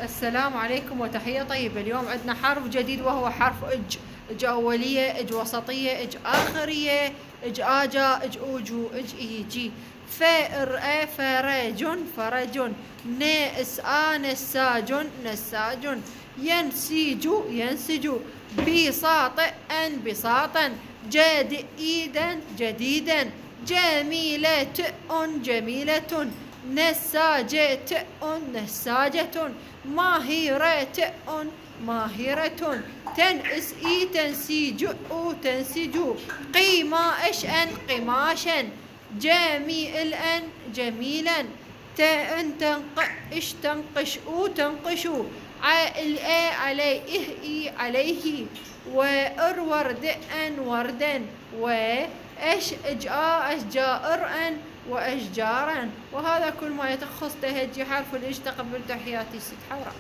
السلام عليكم وتحية طيبة. اليوم عندنا حرف جديد وهو حرف اج. اج أولية، اج وسطية، اج آخرية، اج آجا، اج أوجو، اج إيجي. فإر فرج فرج. ناس نساج نساج. ينسيج ينسج. بساط بساطا. جديدا جديدا. جميلة جميلة. نساجة نساجة. ماهرة ماهرة. تنسيج تنسج. قماش قماشا. جميلا جميلا. تنقش تنقش تنقش. عليه عليه. ورد وردا. أشجار وأشجارا. وهذا كل ما يخص تهجي حرف الإج. تقبل تحياتي ست حوراء.